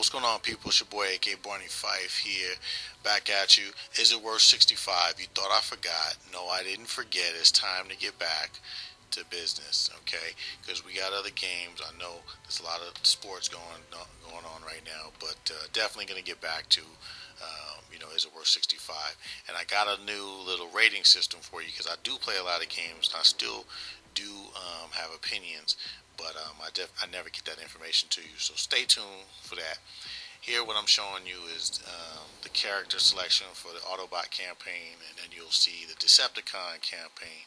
What's going on, people? It's your boy AK Barney Fife here, back at you. Is it worth 65? You thought I forgot. No, I didn't forget. It's time to get back to business, okay? Because we got other games. I know there's a lot of sports going on right now, but definitely going to get back to is it worth 65? And I got a new little rating system for you because I do play a lot of games and I still do have opinions, but I never get that information to you. So stay tuned for that. Here, what I'm showing you is the character selection for the Autobot campaign, and then you'll see the Decepticon campaign.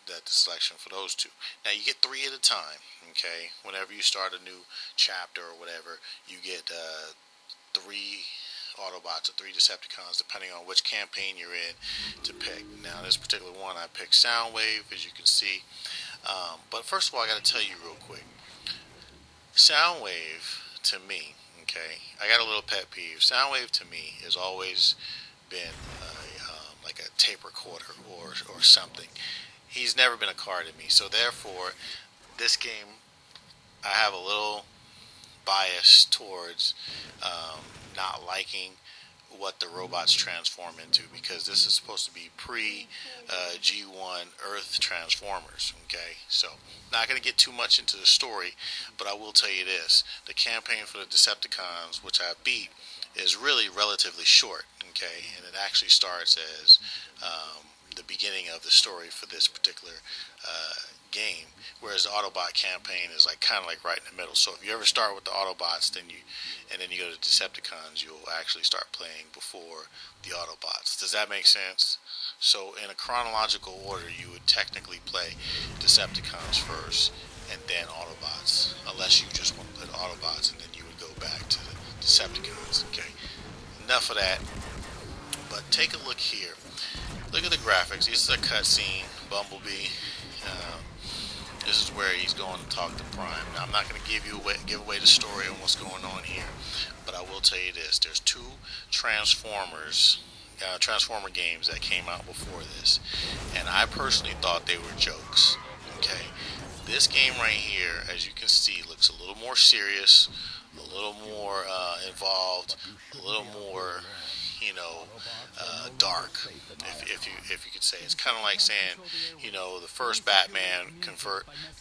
The selection for those two. Now you get 3 at a time. Okay, whenever you start a new chapter or whatever, you get 3 Autobots or 3 Decepticons, depending on which campaign you're in, to pick. Now, this particular one, I picked Soundwave, as you can see. But first of all, I got to tell you real quick. Soundwave, to me, okay, I got a little pet peeve. Soundwave, to me, has always been like a tape recorder or something. He's never been a car to me. So therefore, this game, I have a little bias towards not liking what the robots transform into, because this is supposed to be pre G1 Earth Transformers. Okay, so not going to get too much into the story, but I will tell you this: the campaign for the Decepticons, which I beat, is really relatively short. Okay, and it actually starts as the beginning of the story for this particular game, whereas the Autobot campaign is like kind of like right in the middle. So if you ever start with the Autobots, then you go to Decepticons, you'll actually start playing before the Autobots. Does that make sense? So in a chronological order, you would technically play Decepticons first and then Autobots, unless you just want to play the Autobots and then you would go back to the Decepticons. Okay, enough of that. But take a look here. Look at the graphics. This is a cutscene. Bumblebee. This is where he's going to talk to Prime. Now, I'm not going to give away the story and what's going on here, but I will tell you this: there's 2 Transformer games that came out before this, and I personally thought they were jokes. Okay, this game right here, as you can see, looks a little more serious, a little more involved, a little more, dark, if you could say. It's kind of like saying, the first Batman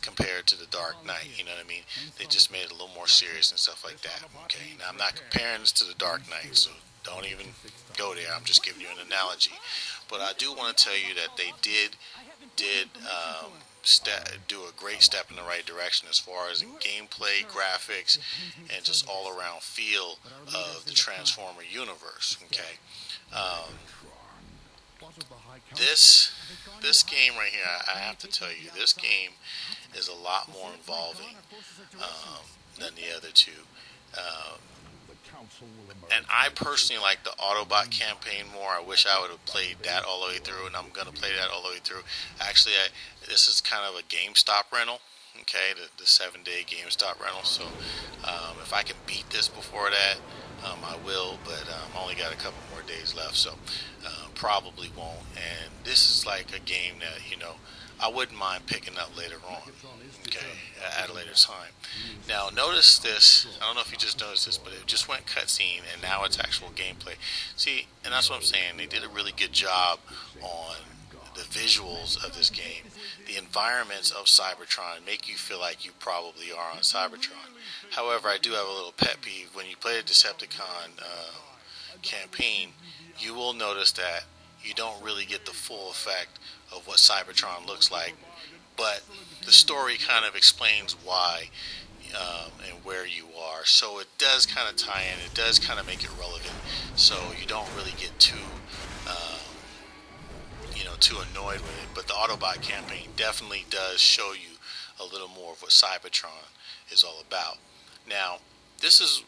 compared to the Dark Knight. You know what I mean? They just made it a little more serious and stuff like that. Okay, now I'm not comparing this to the Dark Knight, so don't even go there. I'm just giving you an analogy. But I do want to tell you that they did do a great step in the right direction as far as in gameplay, graphics, and just all around feel of the Transformer universe. Okay, this game right here, I have to tell you, this game is a lot more involving than the other 2. And I personally like the Autobot campaign more. I wish I would have played that all the way through, and I'm going to play that all the way through. Actually, this is kind of a GameStop rental, okay, the 7-day GameStop rental. So if I can beat this before that, I will, but I only got a couple more days left, so probably won't. And this is like a game that, I wouldn't mind picking up later on, okay, at a later time. Now, notice this. I don't know if you just noticed this, but it just went cutscene, and now it's actual gameplay. See, and that's what I'm saying. They did a really good job on the visuals of this game. The environments of Cybertron make you feel like you probably are on Cybertron. However, I do have a little pet peeve. When you play a Decepticon campaign, you will notice that you don't really get the full effect of what Cybertron looks like, but the story kind of explains why and where you are. So it does kind of tie in. It does kind of make it relevant. So you don't really get too annoyed with it. But the Autobot campaign definitely does show you a little more of what Cybertron is all about. Now, this is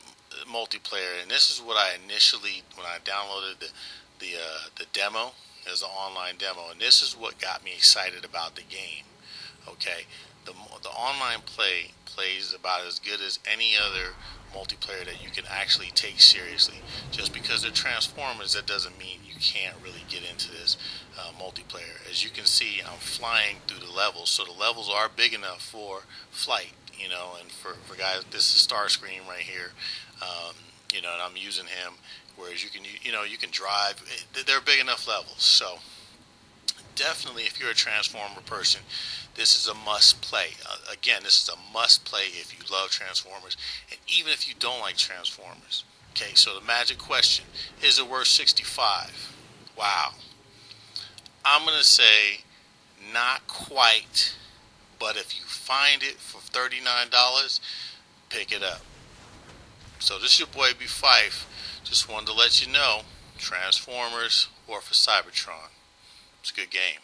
multiplayer, and this is what I initially, when I downloaded the demo, as an online demo, and this is what got me excited about the game. Okay, the online play plays about as good as any other multiplayer that you can actually take seriously. Just because they're Transformers, that doesn't mean you can't really get into this multiplayer. As you can see, I'm flying through the levels, so the levels are big enough for flight. you know. And for guys, this is Starscream right here, you know, and I'm using him. Whereas you can drive. They're big enough levels. So definitely, if you're a Transformer person, this is a must play. Again, this is a must play if you love Transformers, and even if you don't like Transformers. Okay, so the magic question: is it worth 65? Wow. I'm gonna say not quite, but if you find it for $39, pick it up. So this is your boy B Fife. Just wanted to let you know, Transformers or for Cybertron. It's a good game.